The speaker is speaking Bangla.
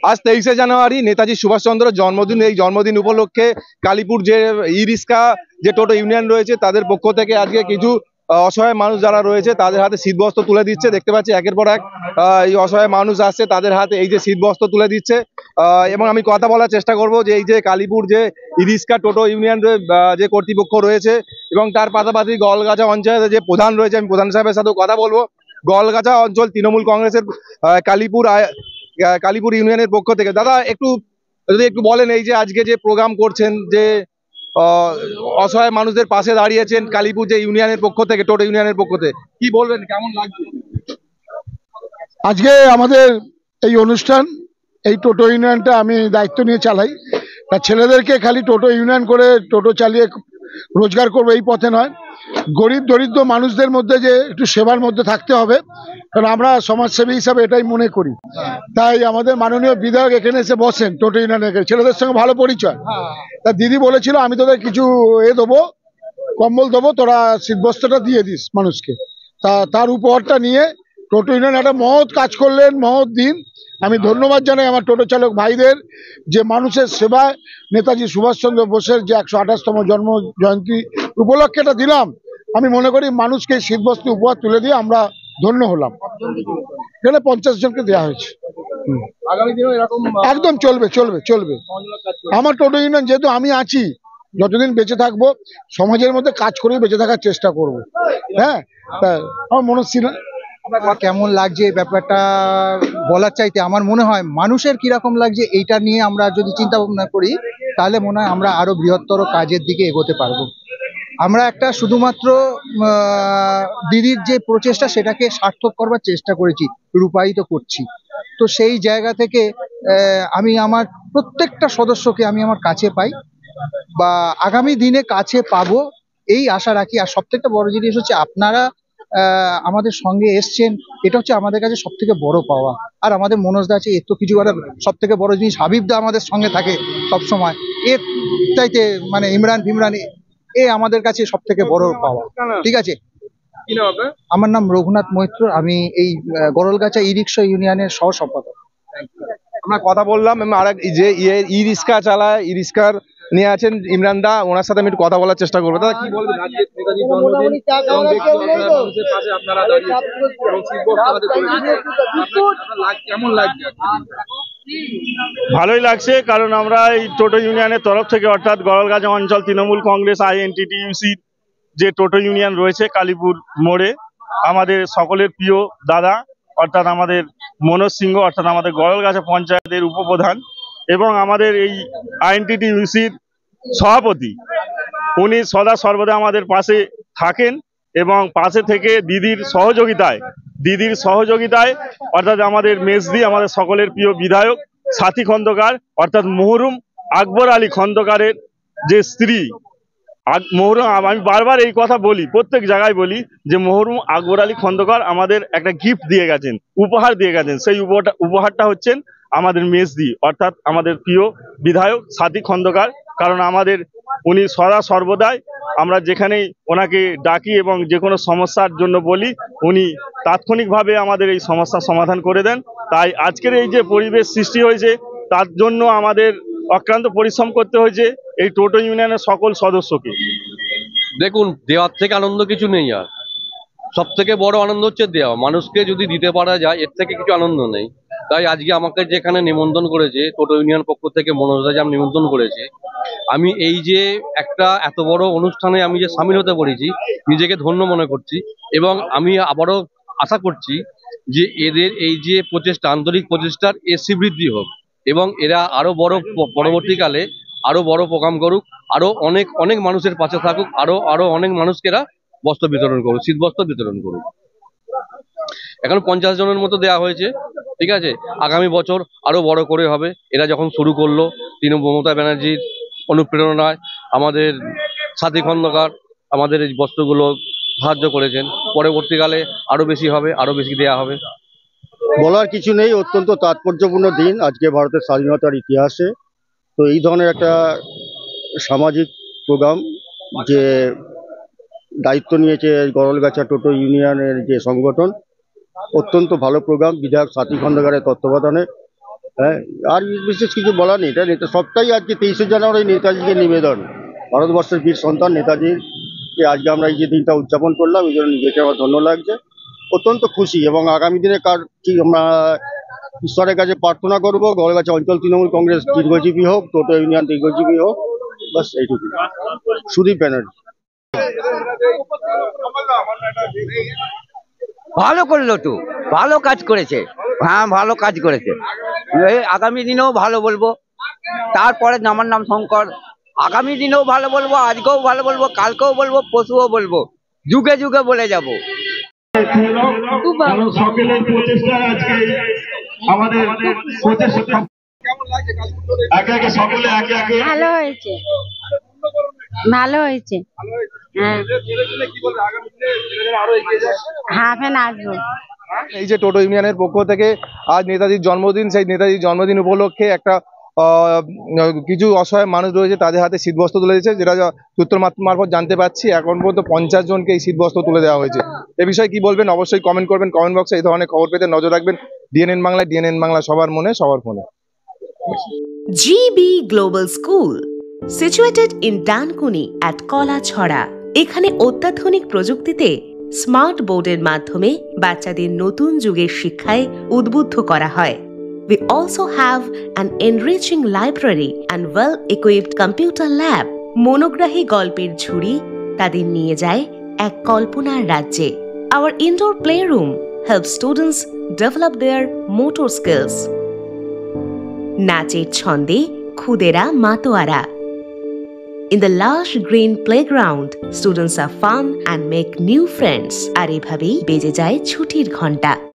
আজ 23শে জানুয়ারি নেতাজি সুভাষচন্দ্রের জন্মদিন। এই জন্মদিন উপলক্ষে কালীপুর যে ই রিক্সা যে টোটো ইউনিয়ন রয়েছে তাদের পক্ষ থেকে আজকে কিছু অসহায় মানুষ যারা রয়েছে তাদের হাতে শীতবস্ত্র তুলে দিচ্ছে। দেখতে পাচ্ছি একের পর এক এই অসহায় মানুষ আসছে, তাদের হাতে এই যে শীতবস্ত্র তুলে দিচ্ছে। এবং আমি কথা বলার চেষ্টা করব যে এই যে কালীপুর যে ই রিক্সা টোটো ইউনিয়নের যে কর্তৃপক্ষ রয়েছে এবং তার পাশাপাশি গলগাছা অঞ্চলের যে প্রধান রয়েছে, আমি প্রধান সাহেবের সাথেও কথা বলবো। গলগাছা অঞ্চল তৃণমূল কংগ্রেসের কালীপুর ইউনিয়নের পক্ষ থেকে দাদা একটু যদি একটু বলেন, এই যে আজকে যে প্রোগ্রাম করছেন, যে অসহায় মানুষদের পাশে দাঁড়িয়েছেন কালীপুর যে ইউনিয়নের পক্ষ থেকে, টোটো ইউনিয়নের পক্ষ থেকে, কি বলবেন, কেমন লাগছে আজকে আমাদের এই অনুষ্ঠান? এই টোটো ইউনিয়নটা আমি দায়িত্ব নিয়ে চালাই। তা ছেলেদেরকে খালি টোটো ইউনিয়ন করে টোটো চালিয়ে রোজগার করবো এই পথে নয়, গরিব দরিদ্র মানুষদের মধ্যে যে একটু সেবার মধ্যে থাকতে হবে, কারণ আমরা সমাজসেবী হিসাবে এটাই মনে করি। তাই আমাদের মাননীয় বিধায়ক এখানে এসে বসেন টোটো ইউনিয়নের, ছেলেদের সঙ্গে ভালো পরিচয়। তা দিদি বলেছিল আমি তোদের কিছু দেবো, কম্বল দেবো, তোরা শীতবস্ত্রটা দিয়ে দিস মানুষকে। তার উপহারটা নিয়ে টোটো ইউনিয়ন একটা মহৎ কাজ করলেন, মহৎ দিন। আমি ধন্যবাদ জানাই আমার টোটো চালক ভাইদের, যে মানুষের সেবায় নেতাজি সুভাষচন্দ্র বোসের যে 128তম জন্ম জয়ন্তী উপলক্ষে এটা দিলাম। আমি মনে করি মানুষকে শীতবস্ত্র উপহার তুলে দিয়ে আমরা ধন্য হলাম। এখানে 50 জনকে দেওয়া হয়েছে। একদম চলবে চলবে চলবে। আমার টোটো ইউনিয়ন যেহেতু আমি আছি, যতদিন বেঁচে থাকবো সমাজের মধ্যে কাজ করে বেঁচে থাকার চেষ্টা করব। হ্যাঁ, আমার মনস্থির। কেমন লাগছে এই ব্যাপারটা বলার চাইতে আমার মনে হয় মানুষের কিরকম লাগছে এইটা নিয়ে আমরা যদি চিন্তা ভাবনা করি, তাহলে মনে হয় আমরা আরো বৃহত্তর কাজের দিকে এগোতে পারবো। আমরা একটা শুধুমাত্র দিদির যে প্রচেষ্টা সেটাকে সার্থক করবার চেষ্টা করেছি, রূপায়িত করছি। তো সেই জায়গা থেকে আমি আমার প্রত্যেকটা সদস্যকে আমি আমার কাছে পাই বা আগামী দিনে কাছে পাবো এই আশা রাখি। আর সব থেকে বড় জিনিস হচ্ছে আপনারা আমাদের সঙ্গে এসছেন, এটা হচ্ছে আমাদের কাছে সব থেকে বড় পাওয়া। আর আমাদের মনোজদা আছে, এর তো কিছু একটা সব থেকে বড় জিনিস, হাবিবদা আমাদের সঙ্গে থাকে সব সময়। এর চাইতে মানে ইমরান ফিমরান এ আমাদের কাছে সব থেকে বড় পাওয়া। ঠিক আছে, আমার নাম রঘুনাথ মৈত্র, আমি এই গরলগাছা ই রিক্সা ইউনিয়নের সহ সম্পাদক। আমরা কথা বললাম আর যে ই রিক্সা চালায়, ই রিক্সার নিয়ে আছেন ইমরান দা, ওনার সাথে আমি একটু কথা বলার চেষ্টা করবো। দাদা কি বলবেন, কেমন লাগছে? ভালোই লাগছে, কারণ আমরা এই টোটো ইউনিয়নের তরফ থেকে, অর্থাৎ গরলগাছা অঞ্চল তৃণমূল কংগ্রেস INTTUC যে টোটো ইউনিয়ন রয়েছে কালীপুর মোড়ে, আমাদের সকলের প্রিয় দাদা অর্থাৎ আমাদের মনোজ সিংহ, অর্থাৎ আমাদের গরলগাছা পঞ্চায়েতের উপপ্রধান এবং আমাদের এই INTTUCর সভাপতি, উনি সদা সর্বদা আমাদের পাশে থাকেন এবং পাশে থেকে দিদির সহযোগিতায় অর্থাৎ আমাদের মেজদি, আমাদের সকলের প্রিয় বিধায়ক সাথী খন্দকার অর্থাৎ মহরুম আকবর আলী খন্দকারের যে স্ত্রী মহরুম, আমি বারবার এই কথা বলি, প্রত্যেক জায়গায় বলি যে মহরুম আকবর আলী খন্দকার আমাদের একটা গিফট দিয়ে গেছেন, উপহার দিয়ে গেছেন। সেই উপহারটা হচ্ছেন আমাদের মেজদি অর্থাৎ আমাদের প্রিয় বিধায়ক সাথী খন্দকার। কারণ আমাদের উনি সদা সর্বদাই আমরা যেখানেই ওনাকে ডাকি এবং যে কোনো সমস্যার জন্য বলি, উনি তাৎক্ষণিকভাবে আমাদের এই সমস্যার সমাধান করে দেন। তাই আজকের এই যে পরিবেশ সৃষ্টি হয়েছে, তার জন্য আমাদের অক্লান্ত পরিশ্রম করতে হয়েছে এই টোটো ইউনিয়নের সকল সদস্যকে। দেখুন, দেওয়ার থেকে আনন্দ কিছু নেই। আর সব থেকে বড় আনন্দ হচ্ছে দেওয়া। মানুষকে যদি দিতে পারা যায়, এর থেকে কিছু আনন্দ নেই। তাই আজকে আমাকে যেখানে নিমন্ত্রণ করেছে টোটো ইউনিয়ন পক্ষ থেকে, মনোজদা যে নিমন্ত্রণ করেছে, আমি এই যে একটা এত বড় অনুষ্ঠানে আমি যে সামিল হতে পেরেছি, নিজেকে ধন্য মনে করছি। এবং আমি আবারও আশা করছি যে এদের এই যে প্রচেষ্টা, আন্তরিক প্রচেষ্টার বৃদ্ধি হোক এবং এরা আরো বড় পরবর্তীকালে আরো বড় প্রোগ্রাম করুক, আরো অনেক অনেক মানুষের পাশে থাকুক, আরো অনেক মানুষকে এরা বস্ত্র বিতরণ করুক, শীতবস্ত্র বিতরণ করুক। এখন 50 জনের মতো দেওয়া হয়েছে, ঠিক আছে, আগামী বছর আরো বড় করে হবে। এরা যখন শুরু করলো, মমতা ব্যানার্জির অনুপ্রেরণায় আমাদের সাথী খন্দকার আমাদের এই বস্ত্রগুলো সাহায্য করেছেন। পরবর্তীকালে আরো বেশি হবে, আরো বেশি দেওয়া হবে। বলার কিছু নেই, অত্যন্ত তাৎপর্যপূর্ণ দিন আজকে ভারতের স্বাধীনতার ইতিহাসে। তো এই ধরনের একটা সামাজিক প্রোগ্রাম যে দায়িত্ব নিয়েছে গরলগাছা টোটো ইউনিয়নের যে সংগঠন, অত্যন্ত ভালো প্রোগ্রাম বিধায়ক সাথী খন্দকারের তত্ত্বাবধানে। হ্যাঁ, আর বিশেষ কিছু বলার নেই। এটা নেতা সবটাই আজকে 23শে জানুয়ারি নেতাজিকে নিবেদন। ভারতবর্ষের বীর সন্তান নেতাজিকে আজকে আমরা এই যে দিনটা উদযাপন করলাম, এই জন্য নিজেকে আমার ধন্য লাগছে, অত্যন্ত খুশি। এবং আগামী দিনে কি আমরা ঈশ্বরের কাছে প্রার্থনা করবো, গড়গাছা অঞ্চল তৃণমূল কংগ্রেস দীর্ঘজীবী হোক, টোটো ইউনিয়ন দীর্ঘজীবী হোক, বাস এইটুকু। সুদীপ ব্যানার্জি। ভালো করলো তো, ভালো কাজ করেছে, হ্যাঁ ভালো কাজ করেছে। এই আগামী দিনেও ভালো বলবো। তারপরে আমার নাম শঙ্কর, আগামী দিনেও ভালো বলবো, আজকেও ভালো বলবো, কালকেও বলবো, পরশুও বলবো, যুগে যুগে বলে যাব। সকলের প্রচেষ্টা আজকে আমাদের প্রচেষ্টা একে একে সকলে একে একে ভালো হয়েছে, ভালো হয়েছে। হ্যাঁ ফেন আসবো। এই যে টোটো ইউনিয়নের পক্ষ থেকে আজ নেতাজির জন্মদিন, সেই নেতাজির জন্মদিন উপলক্ষে একটা কিছু অসহায় মানুষ রয়েছে, তাদের হাতে শীতবস্ত্র তুলে দিয়েছে, যেটা সূত্র মারফত জানতে পারছি এখন পর্যন্ত 50 জনকে এই শীতবস্ত্র তুলে দেওয়া হয়েছে। এ বিষয়ে কি বলবেন অবশ্যই কমেন্ট করবেন কমেন্ট বক্সে। এই ধরনের খবর পেতে নজর রাখবেন ডিএনএন বাংলা। ডিএনএন বাংলা সবার মনে সবার ফোনে। GB Global School, situated in Dankuni at Kolachhora. এখানে অত্যাধুনিক প্রযুক্তিতে স্মার্ট বোর্ডের মাধ্যমে বাচ্চাদের নতুন যুগের শিক্ষায় উদ্বুদ্ধ করা হয়। We also have an enriching library and well-equipped computer lab. মনোগ্রাহী গল্পের ঝুড়ি তাদের নিয়ে যায় এক কল্পনার রাজ্যে। Our indoor playroom helps students develop their motor skills. নাচের ছন্দে খুদেরা মাতোয়ারা। In the lush green playground, students are fun and make new friends. আর এভাবেই বেজে যায় ছুটির ঘন্টা।